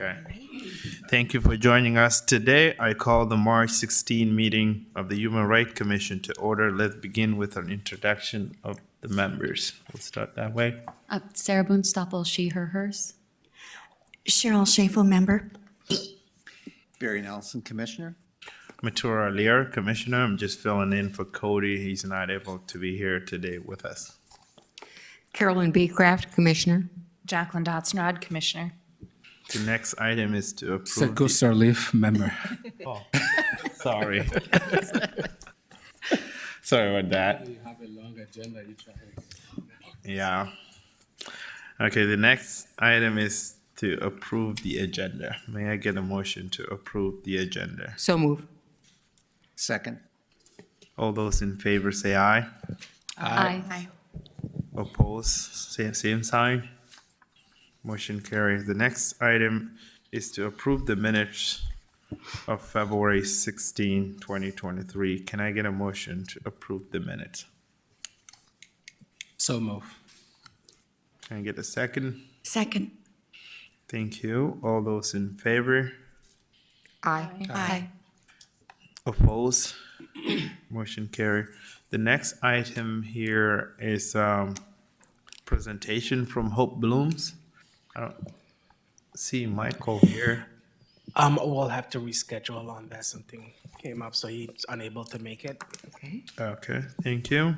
Okay. Thank you for joining us today. I call the March 16 meeting of the Human Rights Commission to order. Let's begin with an introduction of the members. We'll start that way. Sarah Boone Stoppel, she, her, hers. Cheryl Schafel, member. Barry Nelson, Commissioner. Matura Lear, Commissioner. I'm just filling in for Cody. He's not able to be here today with us. Carolyn B. Kraft, Commissioner. Jacqueline Dotzenrod, Commissioner. The next item is to approve. Seko Sirleaf, member. Sorry. Sorry about that. You have a long agenda. Yeah. Okay, the next item is to approve the agenda. May I get a motion to approve the agenda? So move. Second. All those in favor say aye. Aye. Oppose, same sign. Motion carries. The next item is to approve the minutes of February 16, 2023. Can I get a motion to approve the minutes? So move. Can I get a second? Second. Thank you. All those in favor? Aye. Aye. Oppose? Motion carried. The next item here is presentation from Hope Blooms. I don't see Michael here. We'll have to reschedule on that. Something came up, so he's unable to make it. Okay, thank you.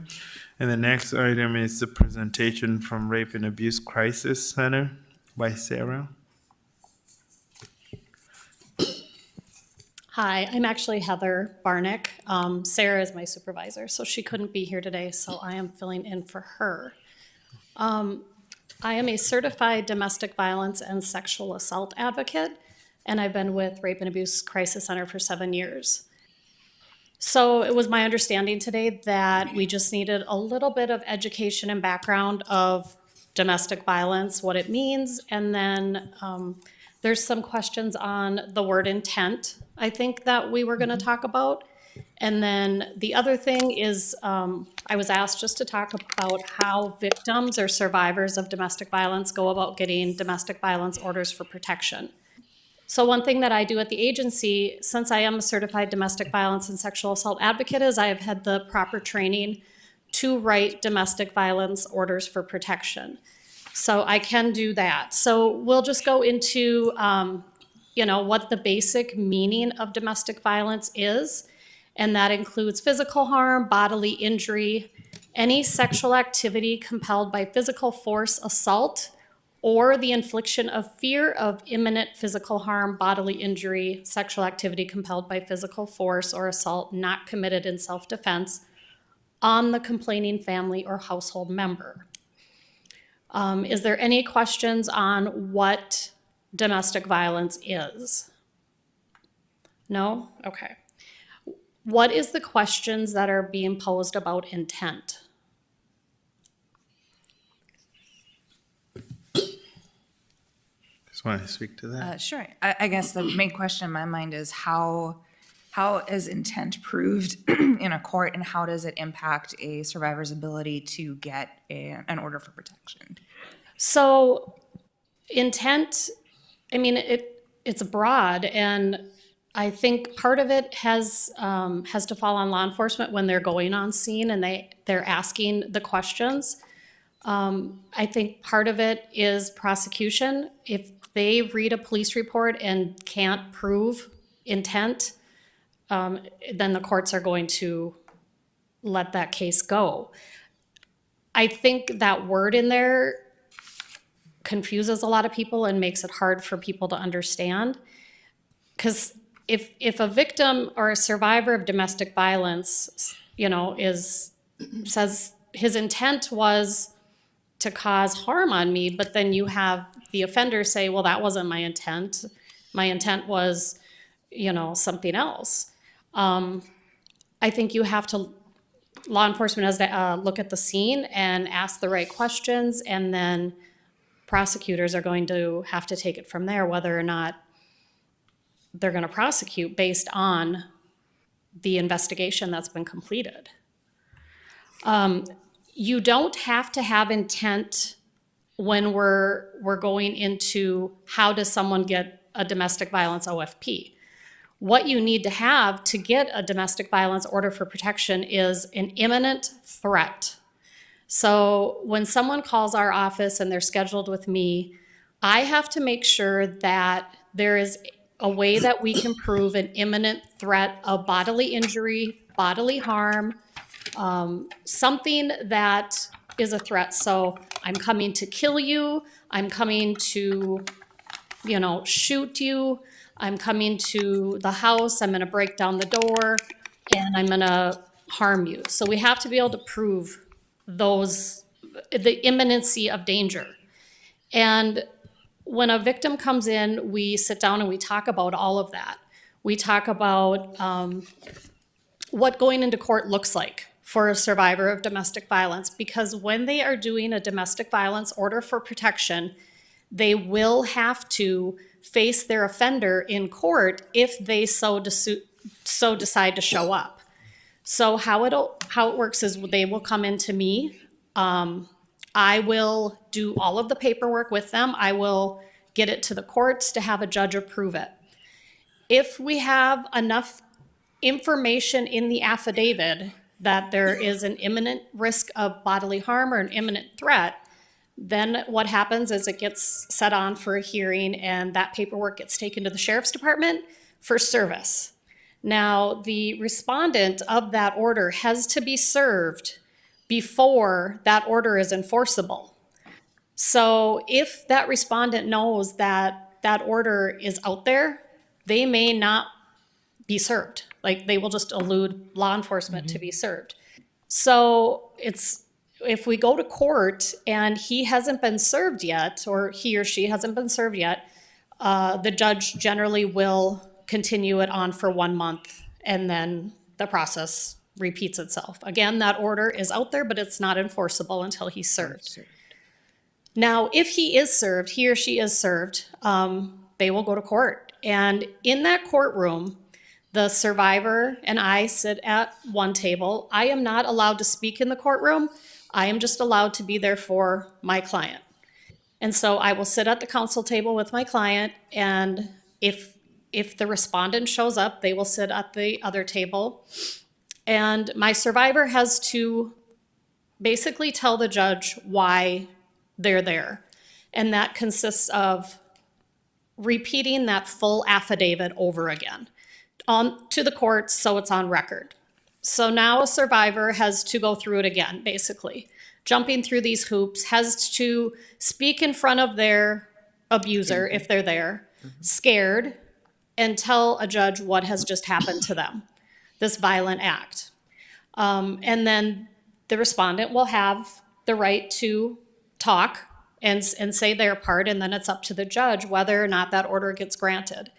And the next item is the presentation from Rape and Abuse Crisis Center by Sarah. Hi, I'm actually Heather Barnick. Sarah is my supervisor, so she couldn't be here today, so I am filling in for her. I am a certified domestic violence and sexual assault advocate, and I've been with Rape and Abuse Crisis Center for 7 years. So it was my understanding today that we just needed a little bit of education and background of domestic violence, what it means, and then there's some questions on the word intent, I think, that we were going to talk about. And then the other thing is I was asked just to talk about how victims or survivors of domestic violence go about getting domestic violence orders for protection. So one thing that I do at the agency, since I am a certified domestic violence and sexual assault advocate, is I have had the proper training to write domestic violence orders for protection. So I can do that. So we'll just go into, what the basic meaning of domestic violence is. And that includes physical harm, bodily injury, any sexual activity compelled by physical force, assault, or the infliction of fear of imminent physical harm, bodily injury, sexual activity compelled by physical force or assault not committed in self-defense on the complaining family or household member. Is there any questions on what domestic violence is? No? Okay. What is the questions that are being posed about intent? Just want to speak to that. Sure. I guess the main question in my mind is how is intent proved in a court, and how does it impact a survivor's ability to get an order for protection? So intent, it's broad, and I think part of it has to fall on law enforcement when they're going on scene and they're asking the questions. I think part of it is prosecution. If they read a police report and can't prove intent, then the courts are going to let that case go. I think that word in there confuses a lot of people and makes it hard for people to understand. Because if a victim or a survivor of domestic violence, says his intent was to cause harm on me, but then you have the offender say, well, that wasn't my intent. My intent was, something else. I think law enforcement has to look at the scene and ask the right questions, and then prosecutors are going to have to take it from there, whether or not they're going to prosecute based on the investigation that's been completed. You don't have to have intent when we're going into how does someone get a domestic violence OFP. What you need to have to get a domestic violence order for protection is an imminent threat. So when someone calls our office and they're scheduled with me, I have to make sure that there is a way that we can prove an imminent threat of bodily injury, bodily harm, something that is a threat. So I'm coming to kill you, I'm coming to, shoot you, I'm coming to the house, I'm gonna break down the door, and I'm gonna harm you. So we have to be able to prove the imminency of danger. And when a victim comes in, we sit down and we talk about all of that. We talk about what going into court looks like for a survivor of domestic violence, because when they are doing a domestic violence order for protection, they will have to face their offender in court if they so decide to show up. So how it works is they will come into me. I will do all of the paperwork with them. I will get it to the courts to have a judge approve it. If we have enough information in the affidavit that there is an imminent risk of bodily harm or an imminent threat, then what happens is it gets set on for a hearing and that paperwork gets taken to the sheriff's department for service. Now, the respondent of that order has to be served before that order is enforceable. So if that respondent knows that that order is out there, they may not be served. Like, they will just elude law enforcement to be served. So if we go to court and he hasn't been served yet, or he or she hasn't been served yet, the judge generally will continue it on for 1 month, and then the process repeats itself. Again, that order is out there, but it's not enforceable until he's served. Now, if he is served, he or she is served, they will go to court. And in that courtroom, the survivor and I sit at one table. I am not allowed to speak in the courtroom. I am just allowed to be there for my client. And so I will sit at the counsel table with my client, and if the respondent shows up, they will sit at the other table. And my survivor has to basically tell the judge why they're there. And that consists of repeating that full affidavit over again to the courts, so it's on record. So now a survivor has to go through it again, basically. Jumping through these hoops, has to speak in front of their abuser, if they're there, scared, and tell a judge what has just happened to them, this violent act. And then the respondent will have the right to talk and say their part, and then it's up to the judge whether or not that order gets granted.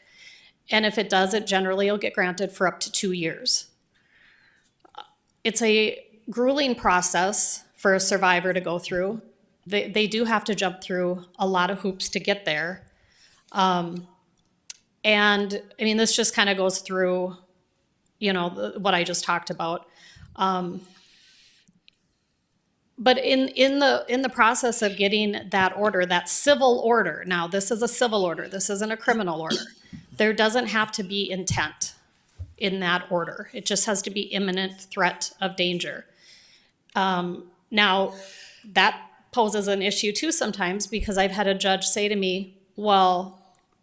And if it does, it generally will get granted for up to 2 years. It's a grueling process for a survivor to go through. They do have to jump through a lot of hoops to get there. And I mean, this just kind of goes through, what I just talked about. But in the process of getting that order, that civil order, now this is a civil order, this isn't a criminal order. There doesn't have to be intent in that order. It just has to be imminent threat of danger. Now, that poses an issue too sometimes, because I've had a judge say to me, well,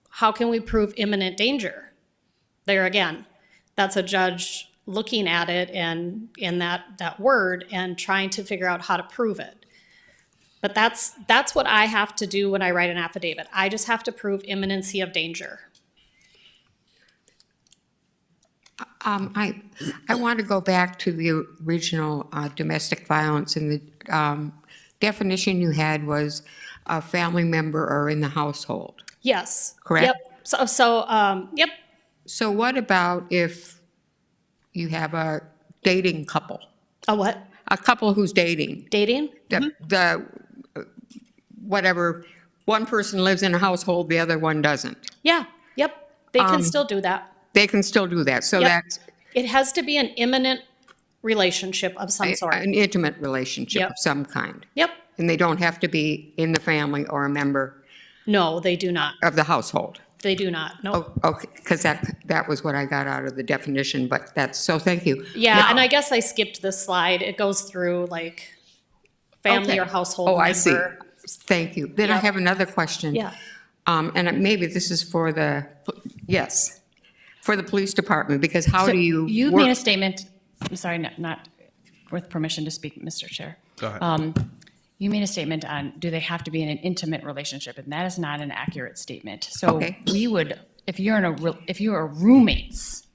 how can we prove imminent danger? There again, that's a judge looking at it and in that word and trying to figure out how to prove it. But that's what I have to do when I write an affidavit. I just have to prove imminency of danger. I want to go back to the original domestic violence, and the definition you had was a family member or in the household. Yes. Correct? Yep. So yep. So what about if you have a dating couple? A what? A couple who's dating. Dating? Whatever, one person lives in a household, the other one doesn't. Yeah. Yep. They can still do that. They can still do that. So Yep. that's It has to be an imminent relationship of some sort. an intimate relationship Yep. of some kind. Yep. And they don't have to be in the family or a member No, they do not. of the household. They do not, no. Oh, okay, because that was what I got out of the definition, but so thank you. Yeah, Now- and I guess I skipped this slide. It goes through like family Okay. or household member. Oh, I see. Thank you. Then I Yep. have another question. Yeah. And maybe this is for for the police department, because how So do you You made a work? statement, I'm sorry, not with permission to speak, Mr. Chair. Go ahead. You made a statement on, do they have to be in an intimate relationship? And that is not an accurate statement. So Okay. we would, if you're if you are roommates,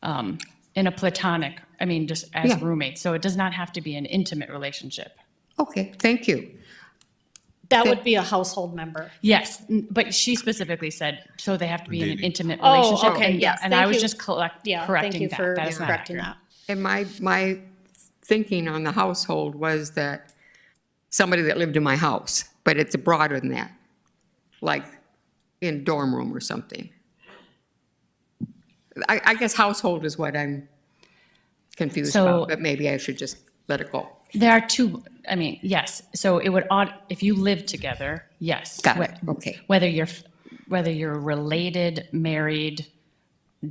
in a platonic, I mean, just as Yeah. roommates, so it does not have to be an intimate relationship. Okay, thank you. That would be a household member. Yes, but she specifically said, so they have to be in an intimate Oh, relationship. okay, and- yes, And I thank was you. just Yeah, thank correcting you that. for That is not correcting accurate. that. And my thinking on the household was that somebody that lived in my house, but it's broader than that, like in dorm room or something. I guess household is what I'm confused So- about, but maybe I should just let it go. There are two, I mean, yes, so it would, if you live together, yes. Got it, okay. Whether you're related, married,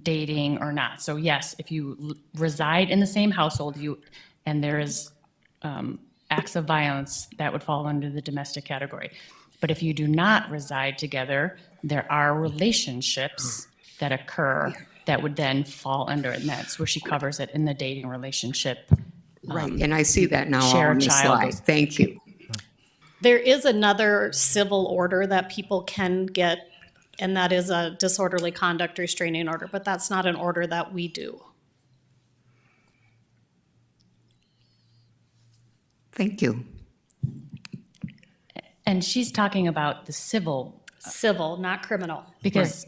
dating or not. So yes, if you reside in the same household, and there is acts of violence, that would fall under the domestic category. But if you do not reside together, there are relationships that occur that would then fall under it, and that's where she covers it in the dating relationship. Right, and I see that now share on a the child slide. is- Thank you. There is another civil order that people can get, and that is a disorderly conduct restraining order, but that's not an order that we do. Thank you. And she's talking about the civil, Civil, not criminal. because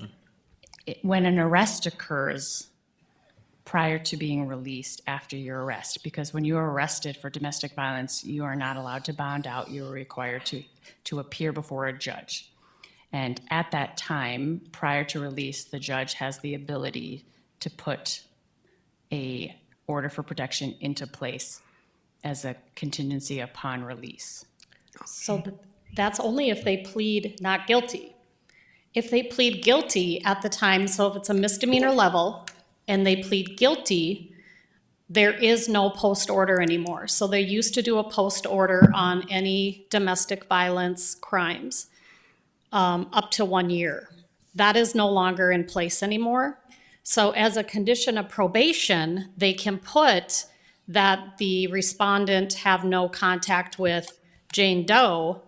when an arrest occurs prior to being released after your arrest, because when you're arrested for domestic violence, you are not allowed to bond out, you're required to appear before a judge. And at that time, prior to release, the judge has the ability to put a order for protection into place as a contingency upon release. So that's only if they plead not guilty. If they plead guilty at the time, so if it's a misdemeanor level and they plead guilty, there is no post order anymore. So they used to do a post order on any domestic violence crimes up to 1 year. That is no longer in place anymore. So as a condition of probation, they can put that the respondent have no contact with Jane Doe.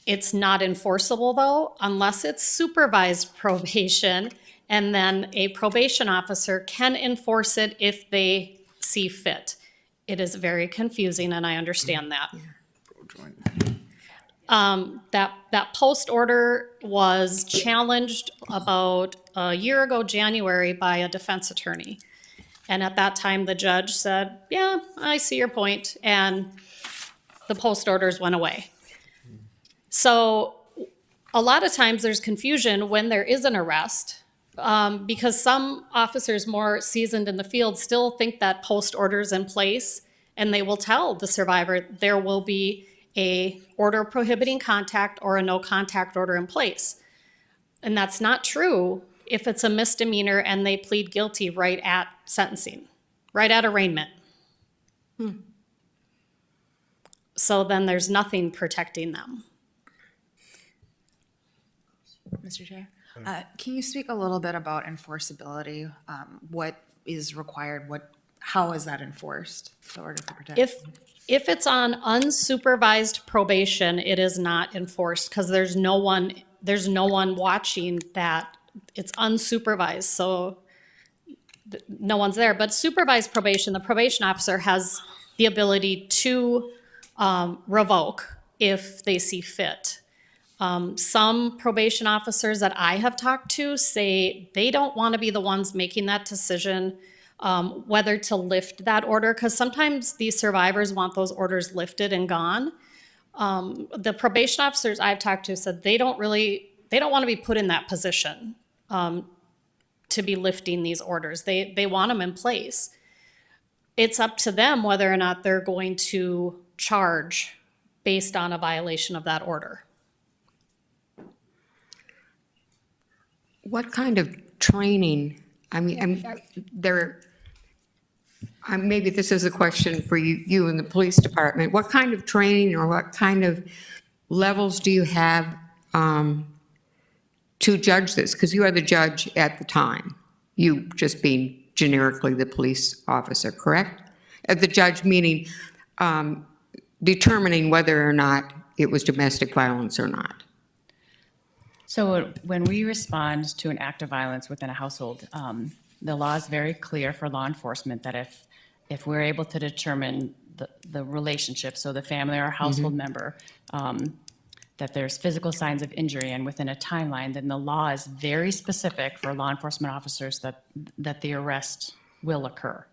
It's not enforceable though, unless it's supervised probation, and then a probation officer can enforce it if they see fit. It is very confusing, and I understand that. That post order was challenged about a year ago, January, by a defense attorney. And at that time, the judge said, yeah, I see your point, and the post orders went away. So a lot of times there's confusion when there is an arrest, because some officers more seasoned in the field still think that post order's in place, and they will tell the survivor there will be a order prohibiting contact or a no contact order in place. And that's not true if it's a misdemeanor and they plead guilty right at sentencing, right at arraignment. So then there's nothing protecting them. Mr. Chair, can you speak a little bit about enforceability? What is required? How is that enforced? The order for protection. If it's on unsupervised probation, it is not enforced because there's no one watching that. It's unsupervised, so no one's there. But supervised probation, the probation officer has the ability to revoke if they see fit. Some probation officers that I have talked to say they don't want to be the ones making that decision whether to lift that order, because sometimes these survivors want those orders lifted and gone. The probation officers I've talked to said they don't want to be put in that position to be lifting these orders. They want them in place. It's up to them whether or not they're going to charge based on a violation of that order. What kind of training, maybe this is a question for you in the police department. What kind of training or what kind of levels do you have to judge this? Because you are the judge at the time, you just being generically the police officer, correct? The judge meaning determining whether or not it was domestic violence or not. So when we respond to an act of violence within a household, the law is very clear for law enforcement that if we're able to determine the relationship, so the family or household member, that there's physical signs of injury and within a timeline, then the law is very specific for law enforcement officers that the arrest will occur.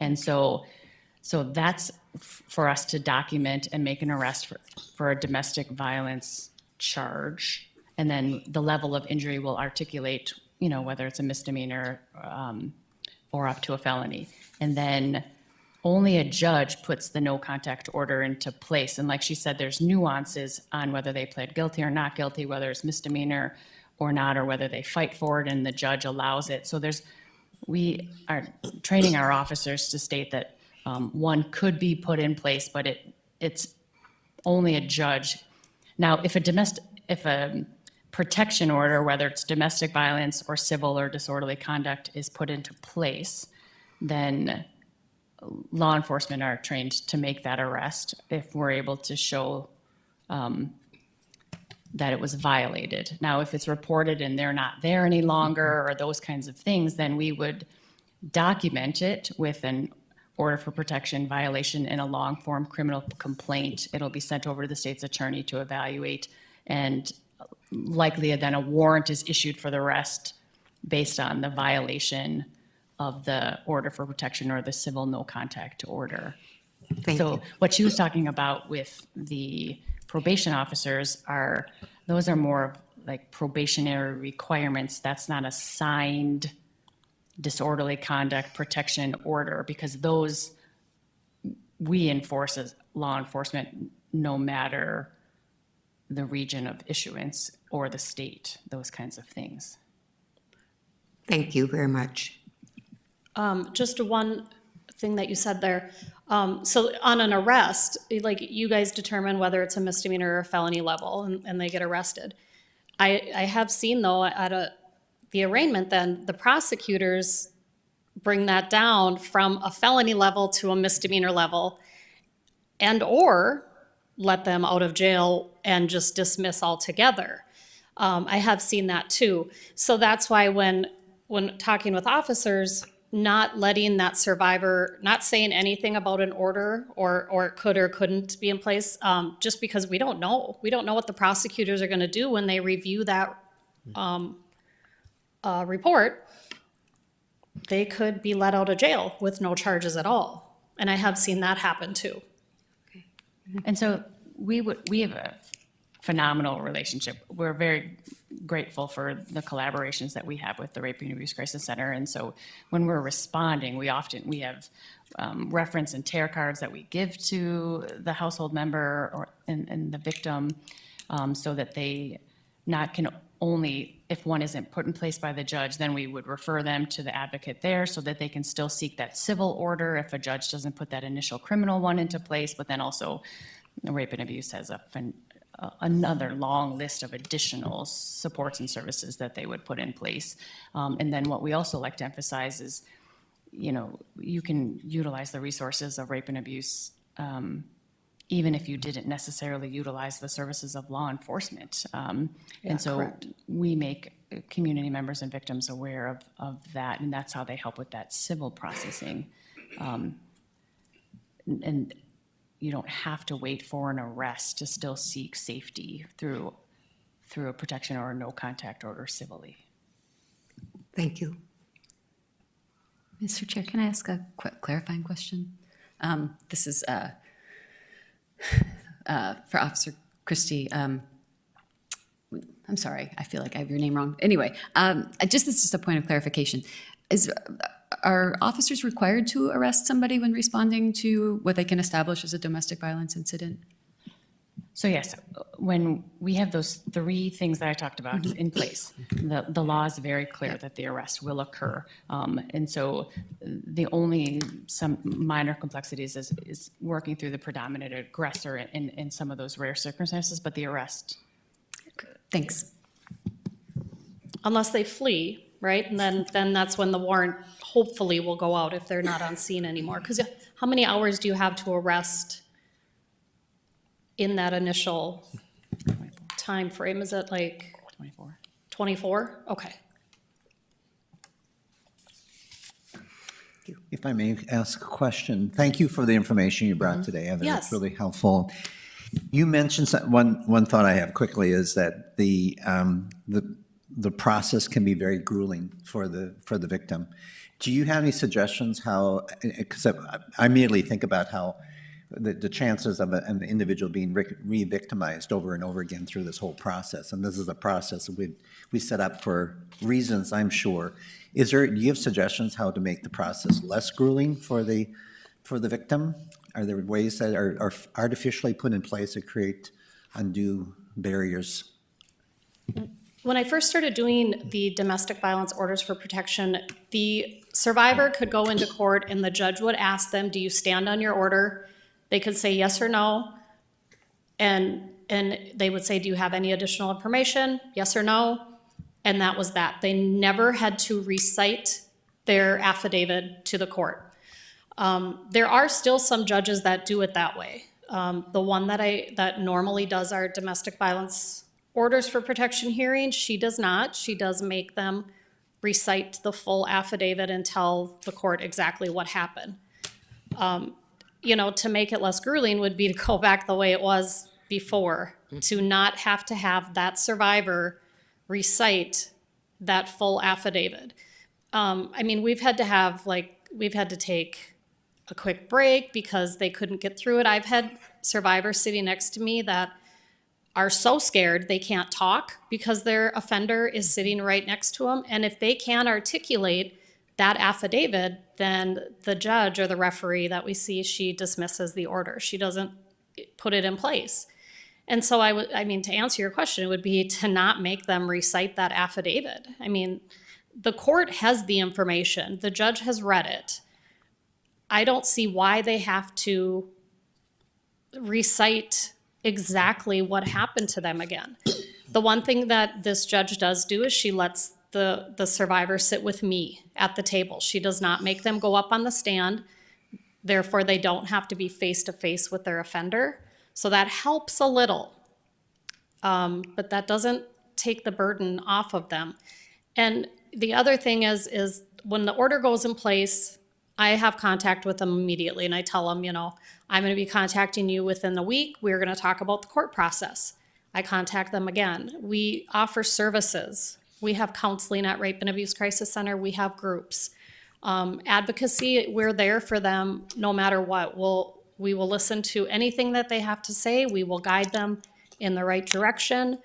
And so that's for us to document and make an arrest for a domestic violence charge. And then the level of injury will articulate, whether it's a misdemeanor or up to a felony. And then only a judge puts the no contact order into place. And like she said, there's nuances on whether they pled guilty or not guilty, whether it's misdemeanor or not, or whether they fight for it and the judge allows it. So we are training our officers to state that one could be put in place, but it's only a judge. Now, if a protection order, whether it's domestic violence or civil or disorderly conduct, is put into place, then law enforcement are trained to make that arrest if we're able to show that it was violated. Now, if it's reported and they're not there any longer or those kinds of things, then we would document it with an order for protection violation in a long form criminal complaint. It'll be sent over to the state's attorney to evaluate, and likely then a warrant is issued for the arrest based on the violation of the order for protection or the civil no contact order. Thank So you. what she was talking about with the probation officers those are more of like probationary requirements. That's not a signed disorderly conduct protection order, because those we enforce as law enforcement no matter the region of issuance or the state, those kinds of things. Thank you very much. Just one thing that you said there. So on an arrest, like you guys determine whether it's a misdemeanor or a felony level and they get arrested. I have seen though the arraignment, then the prosecutors bring that down from a felony level to a misdemeanor level or let them out of jail and just dismiss altogether. I have seen that too. So that's why when talking with officers, not letting that survivor, not saying anything about an order or it could or couldn't be in place, just because we don't know. We don't know what the prosecutors are gonna do when they review that report. They could be let out of jail with no charges at all. And I have seen that happen too. And so we have a phenomenal relationship. We're very grateful for the collaborations that we have with the Rape and Abuse Crisis Center. And so when we're responding, we have reference and tear cards that we give to the household member and the victim, so that they can only, if one isn't put in place by the judge, then we would refer them to the advocate there so that they can still seek that civil order if a judge doesn't put that initial criminal one into place. But then also rape and abuse has another long list of additional supports and services that they would put in place. And then what we also like to emphasize is, you can utilize the resources of rape and abuse even if you didn't necessarily utilize the services of law enforcement. And so correct. we make community members and victims aware of that, and that's how they help with that civil processing. And you don't have to wait for an arrest to still seek safety through a protection or a no contact order civilly. Thank you. Mr. Chair, can I ask a quick clarifying question? This is for Officer Christie. I'm sorry, I feel like I have your name wrong. Anyway, this is just a point of clarification. Are officers required to arrest somebody when responding to what they can establish as a domestic violence incident? So yes, when we have those three things that I talked about in place, the law is very clear that the arrest will occur. And so the only, some minor complexities is working through the predominant aggressor in some of those rare circumstances, but the arrest. Thanks. Unless they flee, right? And then that's when the warrant hopefully will go out if they're not on scene anymore. Because how many hours do you have to arrest in that initial time frame? Is it like 24. 24? Okay. If I may ask a question, thank you for the information you brought today, Evan. Yes. It's really helpful. You mentioned one thought I have quickly is that the process can be very grueling for the victim. Do you have any suggestions how? Because I immediately think about how the chances of an individual being re-victimized over and over again through this whole process, and this is a process we set up for reasons, I'm sure. Do you have suggestions how to make the process less grueling for the victim? Are there ways that are artificially put in place to create undue barriers? When I first started doing the domestic violence orders for protection, the survivor could go into court and the judge would ask them, do you stand on your order? They could say yes or no. And they would say, do you have any additional information? Yes or no. And that was that. They never had to recite their affidavit to the court. There are still some judges that do it that way. The one that normally does our domestic violence orders for protection hearing, she does not. She does make them recite the full affidavit and tell the court exactly what happened. To make it less grueling would be to go back the way it was before, to not have to have that survivor recite that full affidavit. We've had to take a quick break because they couldn't get through it. I've had survivors sitting next to me that are so scared they can't talk because their offender is sitting right next to them. And if they can't articulate that affidavit, then the judge or the referee that we see, she dismisses the order. She doesn't put it in place. And so to answer your question, it would be to not make them recite that affidavit. The court has the information. The judge has read it. I don't see why they have to recite exactly what happened to them again. The one thing that this judge does do is she lets the survivor sit with me at the table. She does not make them go up on the stand. Therefore, they don't have to be face to face with their offender. So that helps a little, but that doesn't take the burden off of them. And the other thing is when the order goes in place, I have contact with them immediately and I tell them, I'm going to be contacting you within the week. We're going to talk about the court process. I contact them again. We offer services. We have counseling at Rape and Abuse Crisis Center. We have groups. Advocacy, we're there for them no matter what. We will listen to anything that they have to say. We will guide them in the right direction.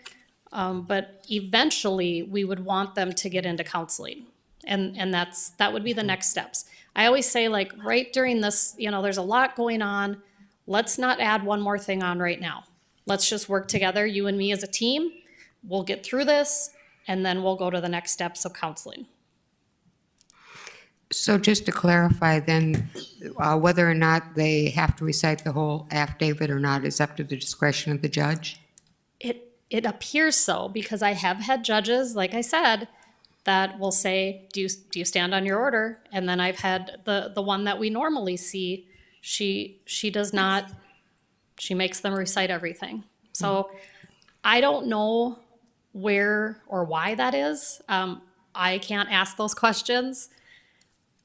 But eventually, we would want them to get into counseling. And that would be the next steps. I always say, right during this, there's a lot going on. Let's not add one more thing on right now. Let's just work together, you and me as a team. We'll get through this, and then we'll go to the next steps of counseling. So just to clarify then, whether or not they have to recite the whole affidavit or not is up to the discretion of the judge? It appears so, because I have had judges, like I said, that will say, do you stand on your order? And then I've had the one that we normally see, she does not, she makes them recite everything. So I don't know where or why that is. I can't ask those questions,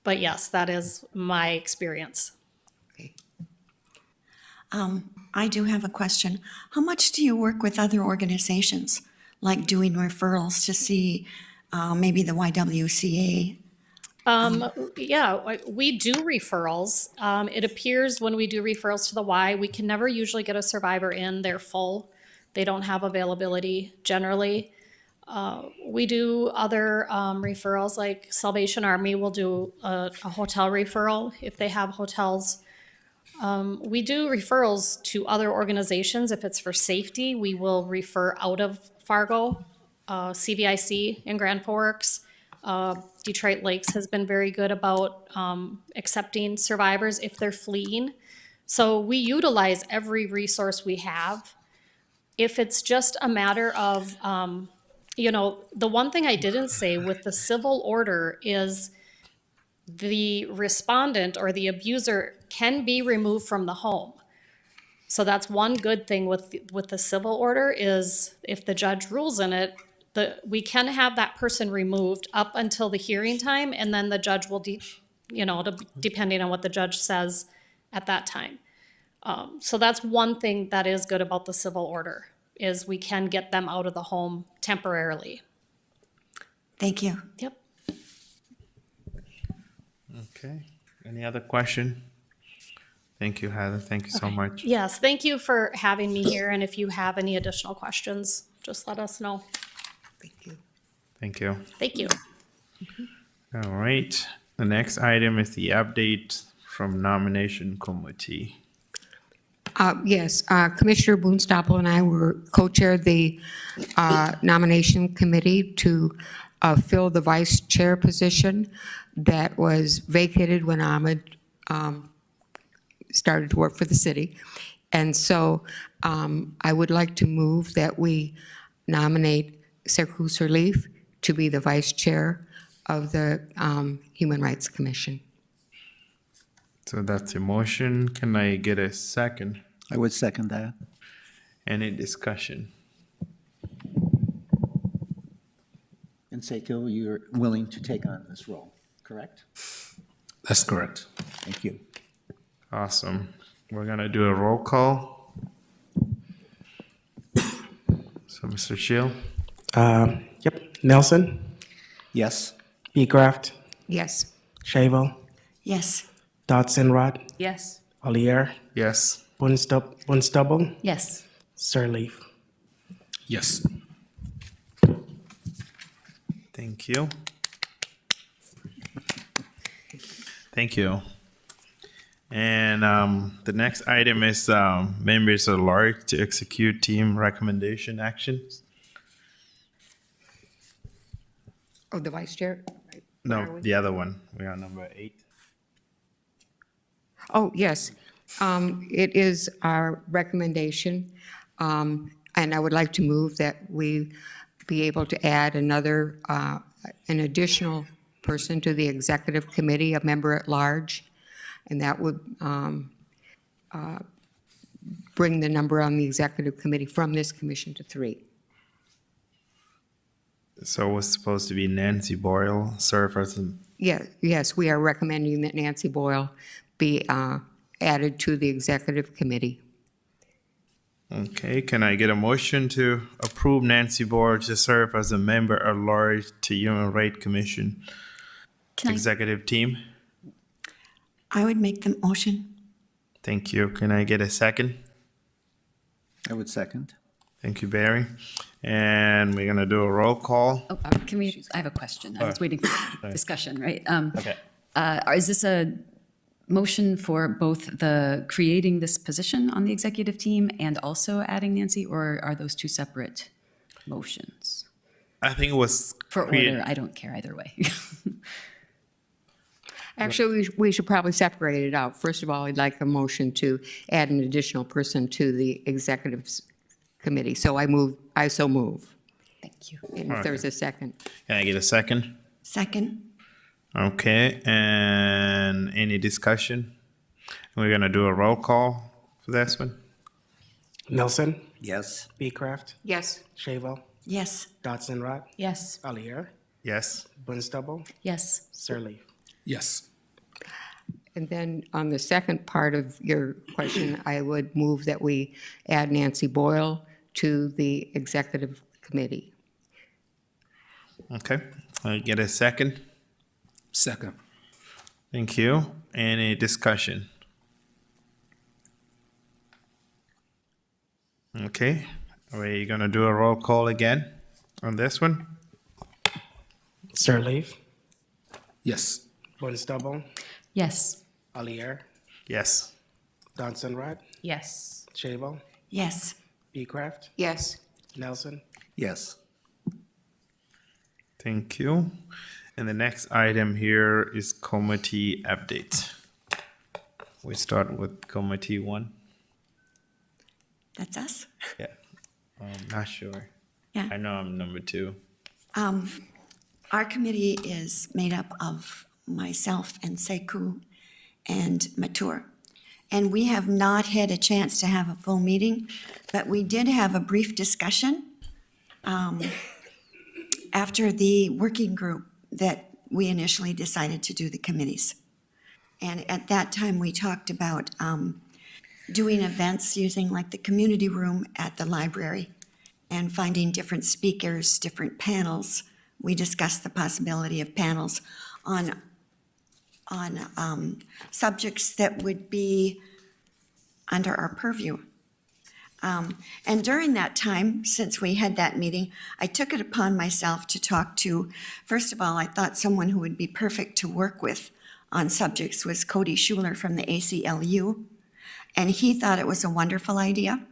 but yes, that is my experience. I do have a question. How much do you work with other organizations, like doing referrals to see maybe the YWCA? Yeah, we do referrals. It appears when we do referrals to the Y, we can never usually get a survivor in. They're full. They don't have availability generally. We do other referrals, like Salvation Army will do a hotel referral if they have hotels We do referrals to other organizations. If it's for safety, we will refer out of Fargo, CVIC in Grand Forks. Detroit Lakes has been very good about accepting survivors if they're fleeing. So we utilize every resource we have. If it's just a matter of, the one thing I didn't say with the civil order is the respondent or the abuser can be removed from the home. So that's one good thing with the civil order is if the judge rules in it, we can have that person removed up until the hearing time, and then the judge will, depending on what the judge says at that time. So that's one thing that is good about the civil order, is we can get them out of the home temporarily. Thank you. Yep. Okay. Any other question? Thank you, Heather. Thank you so much. Yes, thank you for having me here, and if you have any additional questions, just let us know. Thank you. Thank you. All right. The next item is the update from nomination committee. Yes, Commissioner Boonstapple and I were co-chaired the nomination committee to fill the vice chair position that was vacated when Ahmed started to work for the city. And so I would like to move that we nominate Serkou Sirleaf to be the vice chair of the Human Rights Commission. So that's a motion. Can I get a second? I would second that. Any discussion? And Seiko, you're willing to take on this role, correct? That's correct. Thank you. Awesome. We're gonna do a roll call. So, Mr. Shield? Yep. Nelson, Yes? Beecraft, Yes. Shavel, Yes. Dodson Rod, Yes. Olier, Yes. Bunstubble, Yes. Sirleaf. Yes. Thank you. Thank you. And the next item is members at large to execute team recommendation actions. Oh, the vice chair? No, the other one. We are number 8. Oh, yes. It is our recommendation, and I would like to move that we be able to add another, an additional person to the executive committee, a member at large, and that would bring the number on the executive committee from this commission to 3. So it was supposed to be Nancy Boyle serve as an Yes, we are recommending that Nancy Boyle be added to the executive committee. Okay, can I get a motion to approve Nancy Boyle to serve as a member at large to Human Rights Commission Can I, executive team? I would make the motion. Thank you. Can I get a second? I would second. Thank you, Barry. And we're gonna do a roll call. oh, can we, I have a question. I was waiting for discussion, right? Okay. Is this a motion for both the creating this position on the executive team and also adding Nancy, or are those two separate motions? I think it was For create- order, I don't care either way. Actually, we should probably separate it out. First of all, I'd like a motion to add an additional person to the executive committee. So I so move. Thank you. And if there's a second. Can I get a second? Second. Okay, and any discussion? We're gonna do a roll call for this one. Nelson, Yes? Beecraft, Yes. Shavel, Yes. Dodson Rod, Yes. Olier, Yes. Bunstubble, Yes. Sirleaf. Yes. And then on the second part of your question, I would move that we add Nancy Boyle to the executive committee. Okay, I get a second. Second. Thank you. Any discussion? Okay, are we gonna do a roll call again on this one? Sirleaf, Yes. Bunstubble, Yes. Olier, Yes. Johnson Rad, Yes. Shavo, Yes. Becraft, Yes. Nelson. Yes. Thank you. And the next item here is committee update. We start with committee one. That's us? Yeah, I'm not sure. Yeah. I know I'm number two. Our committee is made up of myself and Sekou and Matur. And we have not had a chance to have a full meeting, but we did have a brief discussion after the working group that we initially decided to do the committees. And at that time, we talked about doing events using like the community room at the library and finding different speakers, different panels. We discussed the possibility of panels on subjects that would be under our purview. And during that time, since we had that meeting, I took it upon myself to talk to, first of all, I thought someone who would be perfect to work with on subjects was Cody Schuler from the ACLU. And he thought it was a wonderful idea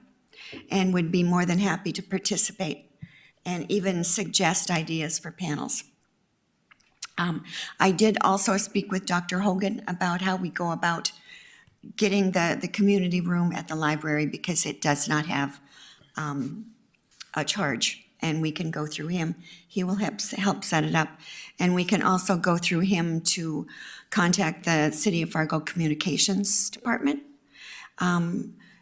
and would be more than happy to participate and even suggest ideas for panels. I did also speak with Dr. Hogan about how we go about getting the community room at the library because it does not have a charge, and we can go through him. He will help set it up, and we can also go through him to contact the City of Fargo Communications Department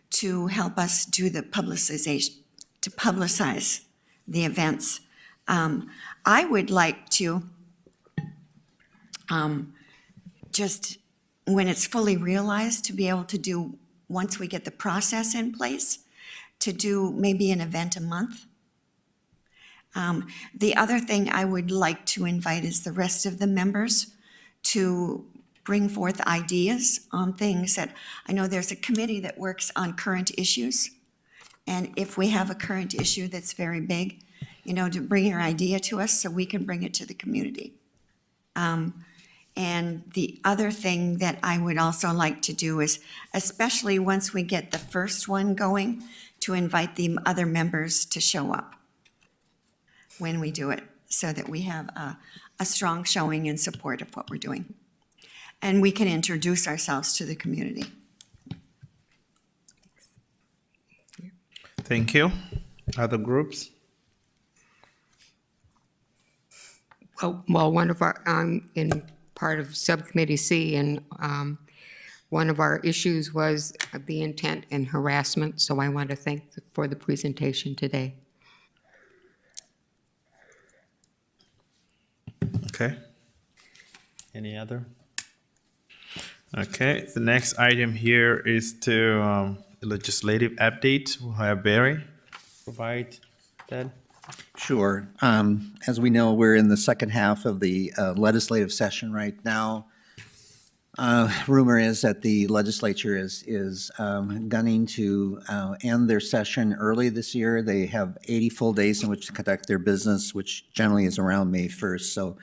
to help us do the publicization, to publicize the events. I would like to just, when it's fully realized, to be able to do, once we get the process in place, to do maybe an event a month. The other thing I would like to invite is the rest of the members to bring forth ideas on things that, I know there's a committee that works on current issues. And if we have a current issue that's very big, to bring your idea to us so we can bring it to the community. And the other thing that I would also like to do is, especially once we get the first one going, to invite the other members to show up when we do it, so that we have a strong showing in support of what we're doing. And we can introduce ourselves to the community. Thank you. Other groups? Well, one of our, in part of Subcommittee C, and one of our issues was the intent and harassment, so I want to thank for the presentation today. Okay. Any other? Okay, the next item here is to legislative update. We'll have Barry provide that. Sure. As we know, we're in the second half of the legislative session right now. Rumor is that the legislature is gunning to end their session early this year. They have 80 full days in which to conduct their business, which generally is around May 1st. So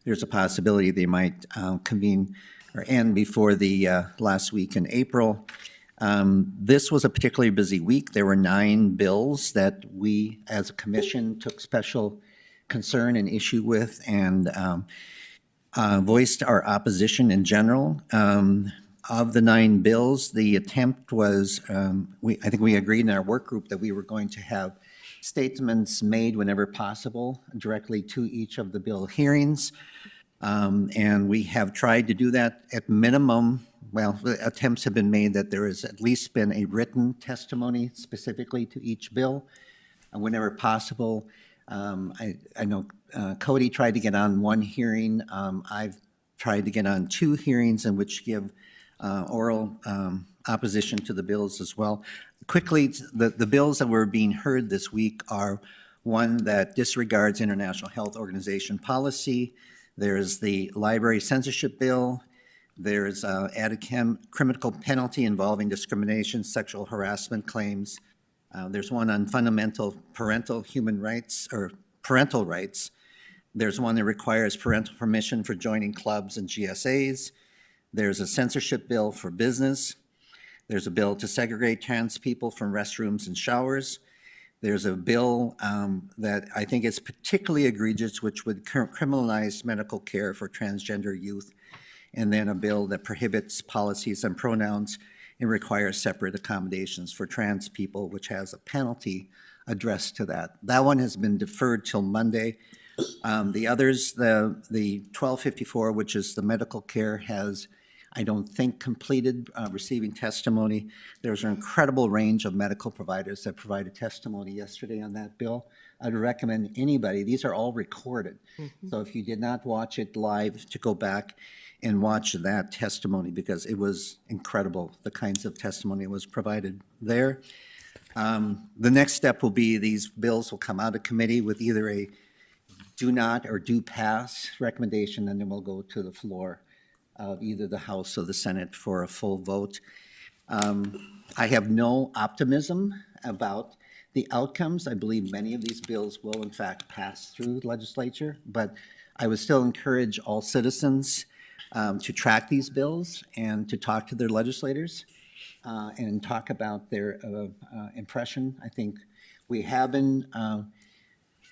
there's a possibility they might convene or end before the last week in April. This was a particularly busy week. There were 9 bills that we, as a commission, took special concern and issue with and voiced our opposition in general. Of the 9 bills, the attempt was, I think we agreed in our work group that we were going to have statements made whenever possible directly to each of the bill hearings. And we have tried to do that at minimum. Well, the attempts have been made that there has at least been a written testimony specifically to each bill. Whenever possible, I know Cody tried to get on 1 hearing. I've tried to get on 2 hearings in which give oral opposition to the bills as well. Quickly, the bills that were being heard this week are one that disregards International Health Organization policy. There's the library censorship bill. There's added criminal penalty involving discrimination, sexual harassment claims. There's one on fundamental parental human rights or parental rights. There's one that requires parental permission for joining clubs and GSAs. There's a censorship bill for business. There's a bill to segregate trans people from restrooms and showers. There's a bill that I think is particularly egregious, which would criminalize medical care for transgender youth. And then a bill that prohibits policies on pronouns and requires separate accommodations for trans people, which has a penalty addressed to that. That one has been deferred till Monday. The others, the 1254, which is the medical care, has, I don't think, completed receiving testimony. There's an incredible range of medical providers that provided testimony yesterday on that bill. I'd recommend anybody, these are all recorded. So if you did not watch it live, to go back and watch that testimony, because it was incredible, the kinds of testimony that was provided there. The next step will be these bills will come out of committee with either a do not or do pass recommendation, and then we'll go to the floor of either the House or the Senate for a full vote. I have no optimism about the outcomes. I believe many of these bills will in fact pass through the legislature, but I would still encourage all citizens to track these bills and to talk to their legislators and talk about their impression. I think we have been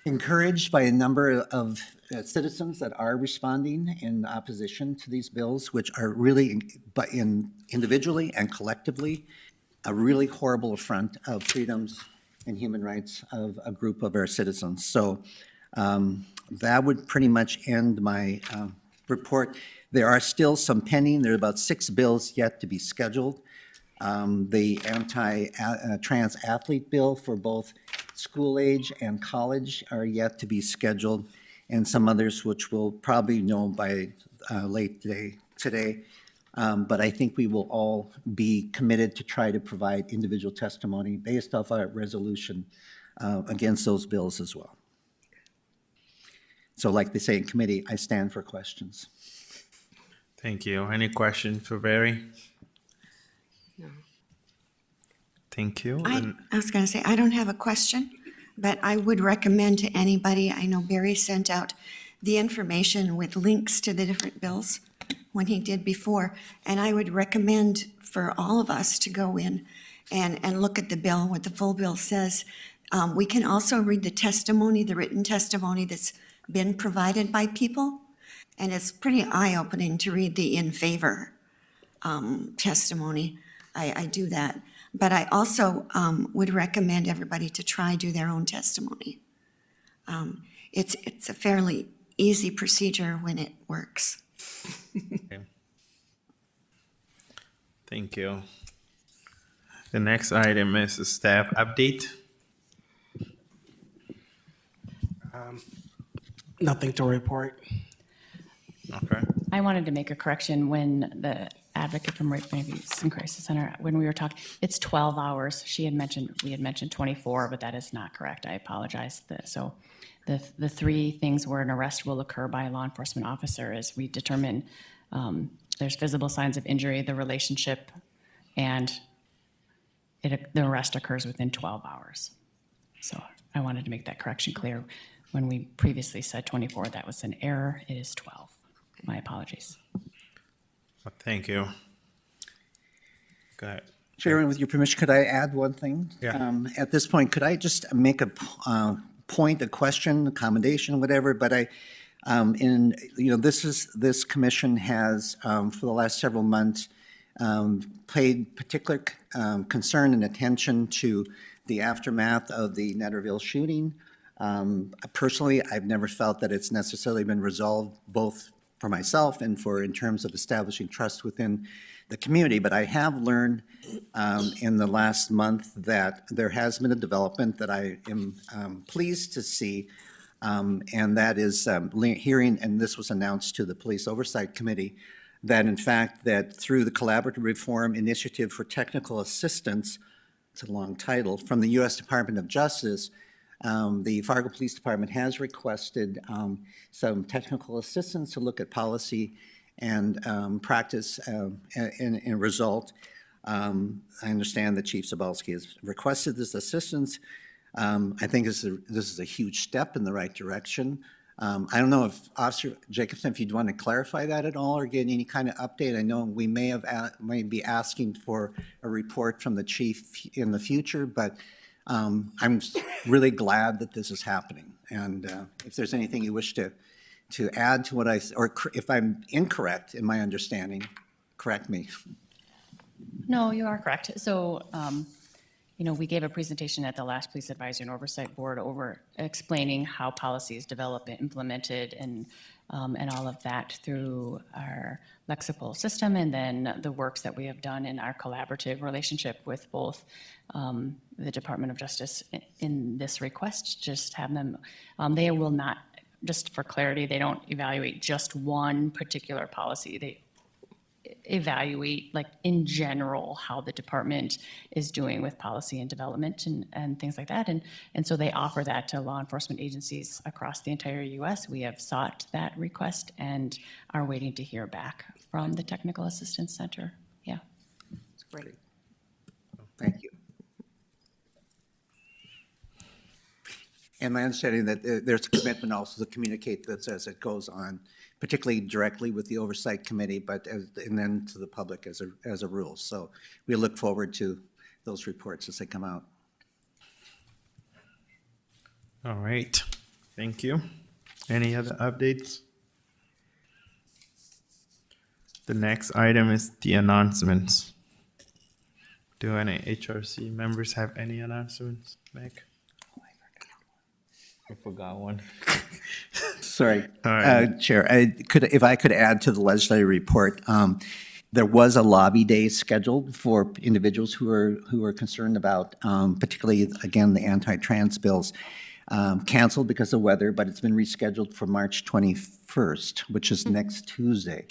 encouraged by a number of citizens that are responding in opposition to these bills, which are really, but individually and collectively, a really horrible affront of freedoms and human rights of a group of our citizens. So that would pretty much end my report. There are still some pending. There are about 6 bills yet to be scheduled. The anti-trans athlete bill for both school age and college are yet to be scheduled, and some others which we'll probably know by late today. But I think we will all be committed to try to provide individual testimony based off our resolution against those bills as well. So like they say in committee, I stand for questions. Thank you. Any questions for Barry? No. Thank you. I was going to say, I don't have a question, but I would recommend to anybody, I know Barry sent out the information with links to the different bills when he did before, and I would recommend for all of us to go in and look at the bill, what the full bill says. We can also read the testimony, the written testimony that's been provided by people, and it's pretty eye-opening to read the in favor testimony. I do that. But I also would recommend everybody to try do their own testimony. It's a fairly easy procedure when it works. Okay. Thank you. The next item is a staff update. Nothing to report. Okay. I wanted to make a correction when the advocate from Rape and Abuse and Crisis Center, when we were talking, it's 12 hours. We had mentioned 24, but that is not correct. I apologize. So the 3 things where an arrest will occur by a law enforcement officer is we determine there's visible signs of injury, the relationship, and the arrest occurs within 12 hours. So I wanted to make that correction clear. When we previously said 24, that was an error. It is 12. My apologies. Well, thank you. Go ahead. Chairman, with your permission, could I add one thing? Yeah. At this point, could I just make a point, a question, accommodation, whatever? But this commission has, for the last several months, paid particular concern and attention to the aftermath of the Netterville shooting. Personally, I've never felt that it's necessarily been resolved, both for myself and in terms of establishing trust within the community. But I have learned in the last month that there has been a development that I am pleased to see, and that is hearing, and this was announced to the Police Oversight Committee, that in fact that through the Collaborative Reform Initiative for Technical Assistance, it's a long title, from the U.S. Department of Justice, the Fargo Police Department has requested some technical assistance to look at policy and practice in result. I understand that Chief Sobalski has requested this assistance. I think this is a huge step in the right direction. I don't know if Officer Jacobson, if you'd want to clarify that at all or get any kind of update. I know we may be asking for a report from the chief in the future, but I'm really glad that this is happening. And if there's anything you wish to add to what if I'm incorrect in my understanding, correct me. No, you are correct. So, we gave a presentation at the last Police Advisory and Oversight Board over explaining how policy is developed and implemented and all of that through our Lexipol system, and then the works that we have done in our collaborative relationship with both the Department of Justice in this request. Just have them, they will not, just for clarity, they don't evaluate just one particular policy. They evaluate, like, in general, how the department is doing with policy and development and things like that. And so they offer that to law enforcement agencies across the entire U.S. We have sought that request and are waiting to hear back from the Technical Assistance Center. Yeah. That's great. Thank you. And my understanding that there's a commitment also to communicate this as it goes on, particularly directly with the Oversight Committee, and then to the public as a rule. So we look forward to those reports as they come out. All right, thank you. Any other updates? The next item is the announcements. Do any HRC members have any announcements, Meg? I forgot one. Sorry, All right. Chair, if I could add to the legislative report, there was a lobby day scheduled for individuals who are concerned about, particularly, again, the anti-trans bills, canceled because of weather, but it's been rescheduled for March 21st, which is next Tuesday.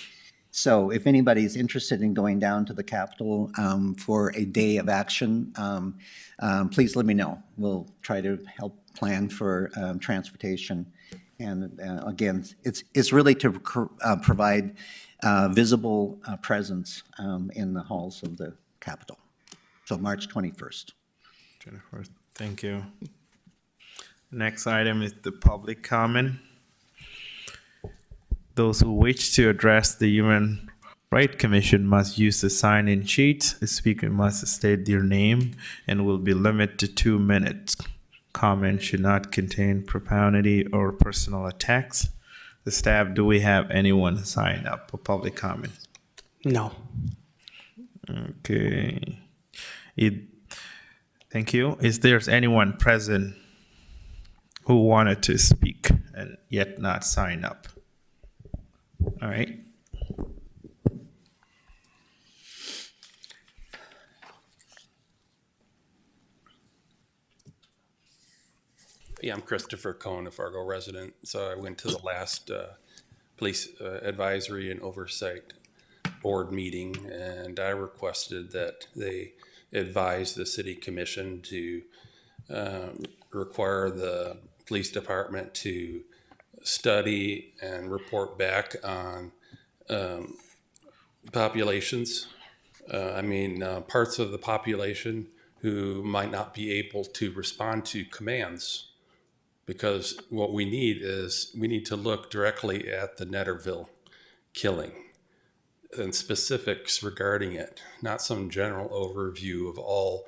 So if anybody's interested in going down to the Capitol for a day of action, please let me know. We'll try to help plan for transportation. And again, it's really to provide visible presence in the halls of the Capitol. So March 21st. Jennifer, thank you. Next item is the public comment. Those who wish to address the Human Rights Commission must use the sign-in sheet. The speaker must state their name and will be limited to 2 minutes. Comments should not contain profanity or personal attacks. The staff, do we have anyone sign up for public comment? No. Okay. Thank you. Is there anyone present who wanted to speak and yet not sign up? All right. Yeah, I'm Christopher Cohn, a Fargo resident. So I went to the last Police Advisory and Oversight Board meeting, and I requested that they advise the City Commission to require the police department to study and report back on populations. Parts of the population who might not be able to respond to commands. Because what we need to look directly at the Netterville killing and specifics regarding it, not some general overview of all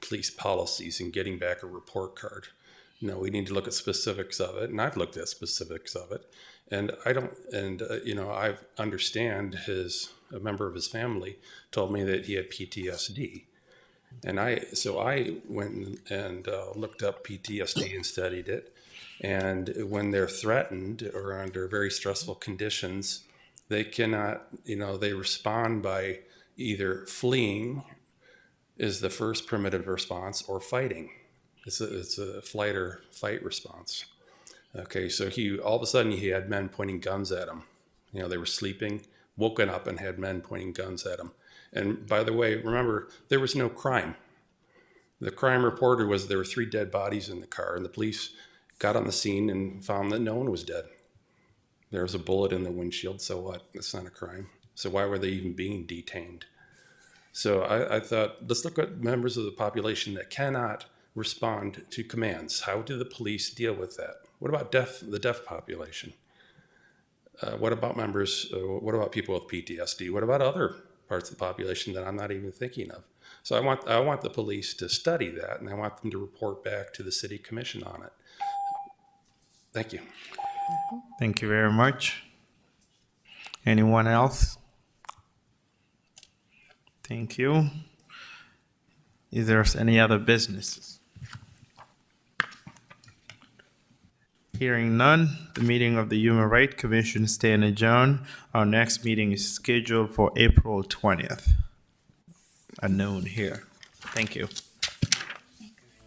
police policies and getting back a report card. No, we need to look at specifics of it, and I've looked at specifics of it, and I understand a member of his family told me that he had PTSD. And so I went and looked up PTSD and studied it. And when they're threatened or under very stressful conditions, they cannot, they respond by either fleeing is the first primitive response, or fighting. It's a flight or fight response. Okay, so all of a sudden he had men pointing guns at him. They were sleeping, woken up and had men pointing guns at him. And by the way, remember, there was no crime. The crime reporter was there were 3 dead bodies in the car, and the police got on the scene and found that no one was dead. There was a bullet in the windshield, so what? It's not a crime. So why were they even being detained? So I thought, let's look at members of the population that cannot respond to commands? How do the police deal with that? What about the deaf population? What about what about people with PTSD? What about other parts of the population that I'm not even thinking of? So I want the police to study that, and I want them to report back to the city commission on it. Thank you. Thank you very much. Anyone else? Thank you. Is there any other businesses? Hearing none, the meeting of the Human Rights Commission stand adjourned. Our next meeting is scheduled for April 20th. At noon here. Thank you.